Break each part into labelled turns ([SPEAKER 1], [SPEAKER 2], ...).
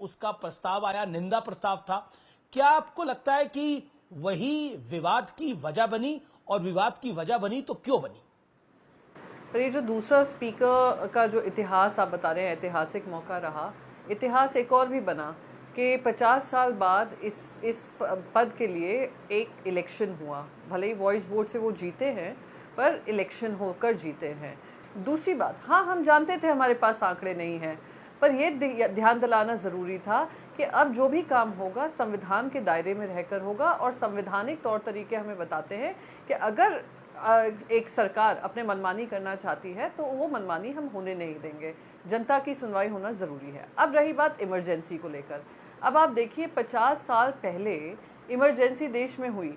[SPEAKER 1] उसका प्रस्ताव आया, निंदा प्रस्ताव था। क्या आपको लगता है कि वही विवाद की वजह बनी, और विवाद की वजह बनी तो क्यों बनी?
[SPEAKER 2] पर ये जो दूसरा स्पीकर का जो इतिहास आप बता रहे हैं, ऐतिहासिक मौका रहा, इतिहास एक और भी बना कि 50 साल बाद इस पद के लिए एक इलेक्शन हुआ। भले ही वॉइस वोट से वो जीते हैं, पर इलेक्शन होकर जीते हैं। दूसरी बात, हाँ हम जानते थे हमारे पास आंकड़े नहीं हैं, पर ये ध्यान दिलाना ज़रूरी था कि अब जो भी काम होगा संविधान के दायरे में रहकर होगा, और संवैधानिक तौर तरीके हमें बताते हैं कि अगर एक सरकार अपने मनमानी करना चाहती है तो वो मनमानी हम होने नहीं देंगे। जनता की सुनवाई होना ज़रूरी है। अब रही बात इमरजेंसी को लेकर, अब आप देखिए 50 साल पहले इमरजेंसी देश में हुई।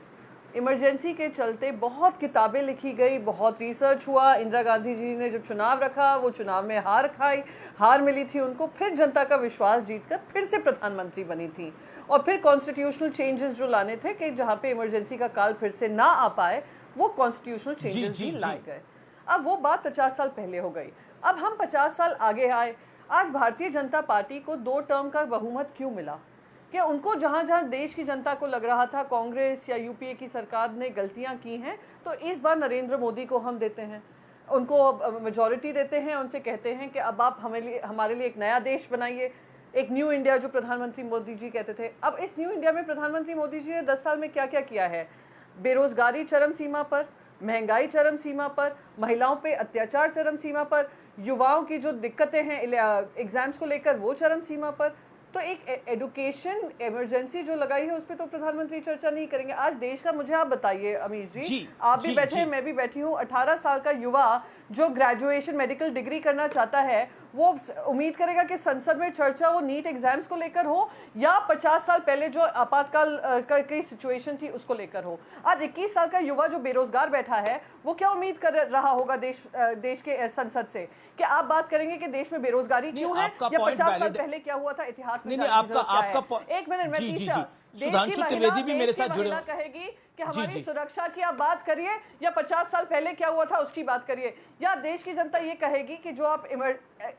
[SPEAKER 2] इमरजेंसी के चलते बहुत किताबें लिखी गई, बहुत रिसर्च हुआ। इंदिरा गांधी जी ने जो चुनाव रखा, वो चुनाव में हार मिली थी उनको, फिर जनता का विश्वास जीतकर फिर से प्रधानमंत्री बनी थी। और फिर कॉन्स्टिट्यूशनल चेंजेस जो लाने थे कि जहाँ पे इमरजेंसी का काल फिर से ना आ पाए, वो कॉन्स्टिट्यूशनल चेंजेस भी लाए गए। अब वो बात 50 साल पहले हो गई। अब हम 50 साल आगे आए। आज भारतीय जनता पार्टी को 2 टर्म का बहुमत क्यों मिला? कि उनको जहां जहां देश की जनता को लग रहा था कांग्रेस या यूपीए की सरकार ने गलतियां की हैं, तो इस बार नरेंद्र मोदी को हम देते हैं, उनको मेजॉरिटी देते हैं, उनसे कहते हैं कि अब आप हमारे लिए एक नया देश बनाइए, एक न्यू इंडिया जो प्रधानमंत्री मोदी जी कहते थे। अब इस न्यू इंडिया में प्रधानमंत्री मोदी जी ने 10 साल में क्या क्या किया है? बेरोजगारी चरम सीमा पर, महंगाई चरम सीमा पर, महिलाओं पे अत्याचार चरम सीमा पर, युवाओं की जो दिक्कतें हैं एग्जाम्स को लेकर वो चरम सीमा पर। तो एक एजुकेशन इमरजेंसी जो लगाई है उस पर तो प्रधानमंत्री चर्चा नहीं करेंगे। आज देश का, मुझे आप बताइए अमीश जी, आप भी बैठे हैं, मैं भी बैठी हूँ, 18 साल का युवा जो ग्रेजुएशन मेडिकल डिग्री करना चाहता है, वो उम्मीद करेगा कि संसद में चर्चा वो नीट एग्जाम्स को लेकर हो या 50 साल पहले जो आपातकाल की सिचुएशन थी उसको लेकर हो। आज 21 साल का युवा जो बेरोजगार बैठा है, वो क्या उम्मीद कर रहा होगा देश के संसद से कि आप बात करेंगे कि देश में बेरोजगारी क्यों है, या 50 साल पहले क्या हुआ था इतिहास में?
[SPEAKER 1] आपका
[SPEAKER 2] एक मिनट में
[SPEAKER 1] सुधांशु त्रिवेदी भी मेरे साथ जुड़े
[SPEAKER 2] कहेगी कि हमारी सुरक्षा की आप बात करिए, या 50 साल पहले क्या हुआ था उसकी बात करिए। या देश की जनता ये कहेगी कि जो आप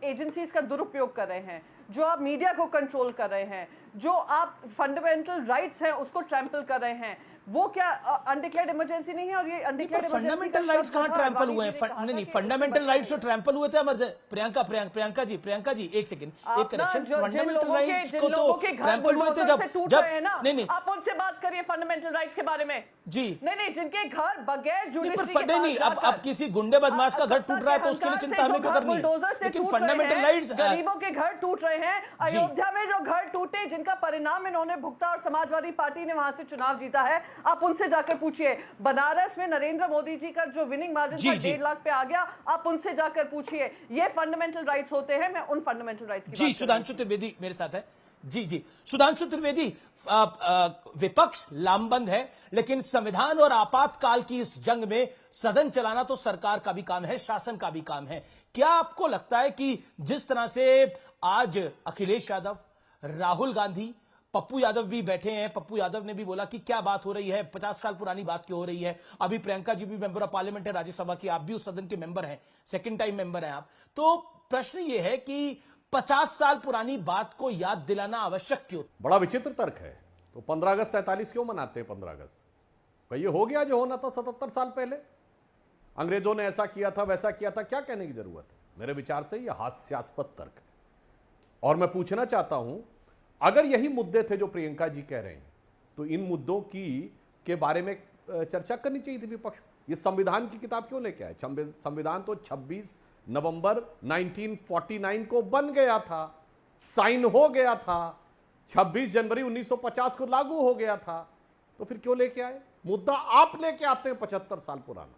[SPEAKER 2] एजेंसीज का दुरुपयोग कर रहे हैं, जो आप मीडिया को कंट्रोल कर रहे हैं, जो आप फंडामेंटल राइट्स हैं उसको ट्रैम्पल कर रहे हैं, वो क्या अनडिक्लेयर्ड इमरजेंसी नहीं है? और ये अनडिक्लेयर्ड
[SPEAKER 1] फंडामेंटल राइट्स कहां ट्रैम्पल हुए हैं? नहीं, फंडामेंटल राइट्स तो ट्रैम्पल हुए थे। प्रियंका जी एक सेकंड, एक करेक्शन। फंडामेंटल राइट्स को तो ट्रैम्पल हुए थे जब
[SPEAKER 2] नहीं, आप उनसे बात करिए फंडामेंटल राइट्स के बारे में
[SPEAKER 1] जी।
[SPEAKER 2] नहीं, जिनके घर बगैर जुडिशरी
[SPEAKER 1] नहीं, अब किसी गुंडे बदमाश का घर टूट रहा है तो उसके लिए चिंता हमें क्यों करनी है? लेकिन फंडामेंटल राइट्स,
[SPEAKER 2] गरीबों के घर टूट रहे हैं। अयोध्या में जो घर टूटे, जिनका परिणाम इन्होंने भुगता और समाजवादी पार्टी ने वहां से चुनाव जीता है, आप उनसे जाकर पूछिए। बनारस में नरेंद्र मोदी जी का जो विनिंग मार्जिन था 1.5 लाख पे आ गया, आप उनसे जाकर पूछिए। ये फंडामेंटल राइट्स होते हैं। मैं उन फंडामेंटल राइट्स की
[SPEAKER 1] जी, सुधांशु त्रिवेदी मेरे साथ है। जी सुधांशु त्रिवेदी, विपक्ष लामबंद है, लेकिन संविधान और आपातकाल की इस जंग में सदन चलाना तो सरकार का भी काम है, शासन का भी काम है। क्या आपको लगता है कि जिस तरह से आज अखिलेश यादव, राहुल गांधी, पप्पू यादव भी बैठे हैं, पप्पू यादव ने भी बोला कि क्या बात हो रही है, 50 साल पुरानी बात क्यों हो रही है? अभी प्रियंका जी भी मेंबर ऑफ पार्लियामेंट है राज्यसभा की, आप भी उस सदन के मेंबर हैं, सेकंड टाइम मेंबर हैं आप। तो प्रश्न यह है कि 50 साल पुरानी बात को याद दिलाना आवश्यक क्यों?
[SPEAKER 3] बड़ा विचित्र तर्क है। तो 15 अगस्त 47 क्यों मनाते हैं? 15 अगस्त भाई ये हो गया जो होना था 77 साल पहले। अंग्रेजों ने ऐसा किया था, वैसा किया था, क्या कहने की जरूरत है? मेरे विचार से यह हास्यास्पद तर्क है। और मैं पूछना चाहता हूं, अगर यही मुद्दे थे जो प्रियंका जी कह रहे हैं, तो इन मुद्दों के बारे में चर्चा करनी चाहिए थी विपक्ष। ये संविधान की किताब क्यों लेके आए? संविधान तो 26 नवंबर 1949 को बन गया था, साइन हो गया था, 26 जनवरी 1950 को लागू हो गया था। तो फिर क्यों लेके आए? मुद्दा आप लेके आते हैं 75 साल पुराना।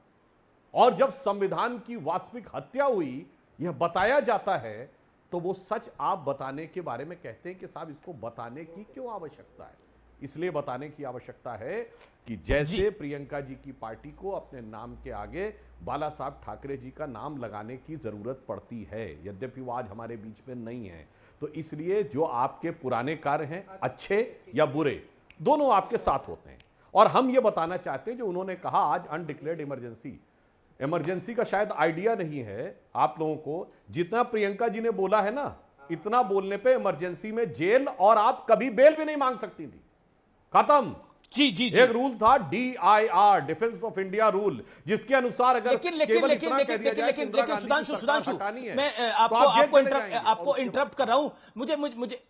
[SPEAKER 3] और जब संविधान की वास्तविक हत्या हुई यह बताया जाता है, तो वो सच आप बताने के बारे में कहते हैं कि साहब इसको बताने की क्यों आवश्यकता है? इसलिए बताने की आवश्यकता है कि जैसे प्रियंका जी की पार्टी को अपने नाम के आगे बाला साहब ठाकरे जी का नाम लगाने की जरूरत पड़ती है, यद्यपि वो आज हमारे बीच में नहीं है। तो इसलिए जो आपके पुराने कार्य हैं, अच्छे या बुरे, दोनों आपके साथ होते हैं। और हम ये बताना चाहते हैं, जो उन्होंने कहा आज अनडिक्लेयर्ड इमरजेंसी का शायद आइडिया नहीं है आप लोगों को। जितना प्रियंका जी ने बोला है ना इतना बोलने पे इमरजेंसी में जेल, और आप कभी बेल भी नहीं मांग सकती थी। खत्म।
[SPEAKER 1] जी जी जी।
[SPEAKER 3] एक रूल था DIR, defence of India rule, जिसके अनुसार अगर केवल इतना कह दिया जाए कि इंदिरा गांधी की सरकार हटानी है,
[SPEAKER 1] मैं
[SPEAKER 3] तो आप जेल चले जाएंगे।
[SPEAKER 1] आपको इंटरप्ट कर रहा हूं, मुझे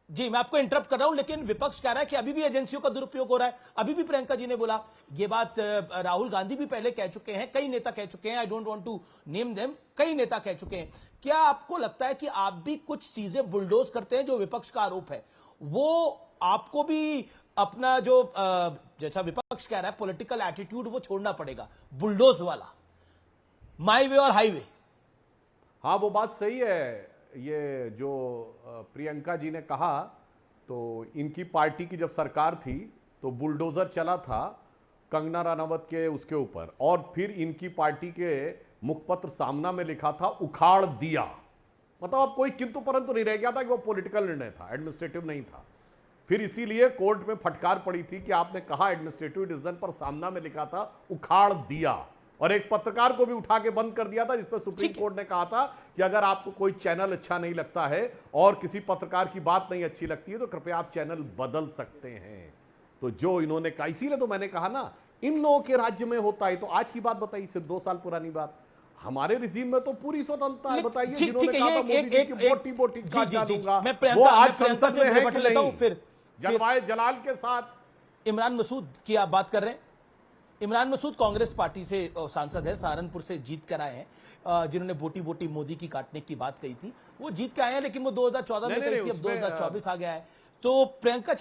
[SPEAKER 1] जी, मैं आपको इंटरप्ट कर रहा हूं, लेकिन विपक्ष कह रहा है कि अभी भी एजेंसियों का दुरुपयोग हो रहा है। अभी भी प्रियंका जी ने बोला ये बात, राहुल गांधी भी पहले कह चुके हैं, कई नेता कह चुके हैं, I don't want to name them, कई नेता कह चुके हैं। क्या आपको लगता है कि आप भी कुछ चीजें बुलडोज करते हैं, जो विपक्ष का आरोप है वो आपको भी अपना जो जैसा विपक्ष कह रहा है पॉलिटिकल एटीट्यूड वो छोड़ना पड़ेगा, बुलडोज वाला, माई वे और हाईवे?
[SPEAKER 3] हाँ, वो बात सही है। ये जो प्रियंका जी ने कहा, तो इनकी पार्टी की जब सरकार थी तो बुलडोजर चला था कंगना रनावत के उसके ऊपर, और फिर इनकी पार्टी के मुखपत्र सामना में लिखा था उखाड़ दिया। मतलब अब कोई किंतु परंतु नहीं रह गया था कि वो पॉलिटिकल निर्णय था, एडमिनिस्ट्रेटिव नहीं था। फिर इसीलिए कोर्ट में फटकार पड़ी थी कि आपने कहा एडमिनिस्ट्रेटिव डिसीजन, पर सामना में लिखा था उखाड़ दिया, और एक पत्रकार को भी उठा के बंद कर दिया था, जिसमें सुप्रीम कोर्ट ने कहा था कि अगर आपको कोई चैनल अच्छा नहीं लगता है और किसी पत्रकार की बात नहीं अच्छी लगती है तो कृपया आप चैनल बदल सकते हैं। तो जो इन्होंने कहा, इसीलिए तो मैंने कहा ना, इन लोगों के राज्य में होता है। तो आज की बात बताइए, सिर्फ 2 साल पुरानी बात, हमारे रिजीम में तो पूरी स्वतंत्रता है। बताइए, जिन्होंने कहा था मोदी जी की बोटी बोटी काट डालूंगा, वो आज संसद में है कि नहीं?
[SPEAKER 1] फिर
[SPEAKER 3] जलवाए जलाल के साथ
[SPEAKER 1] इमरान मसूद की आप बात कर रहे हैं। इमरान मसूद कांग्रेस पार्टी से सांसद है, सहारनपुर से जीत कर आए हैं, जिन्होंने बोटी बोटी मोदी की काटने की बात कही थी, वो जीत के आए हैं, लेकिन वो 2014 में कही थी, अब 2024 आ गया है। तो प्रियंका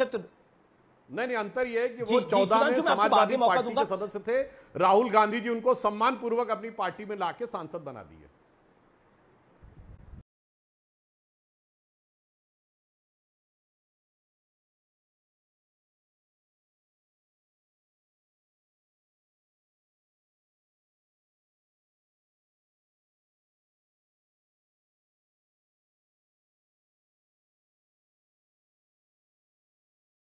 [SPEAKER 3] नहीं, अंतर यह है कि वो 14 में समाजवादी पार्टी के सदस्य थे, राहुल गांधी जी उनको सम्मान पूर्वक अपनी पार्टी में लाके सांसद बना दिए।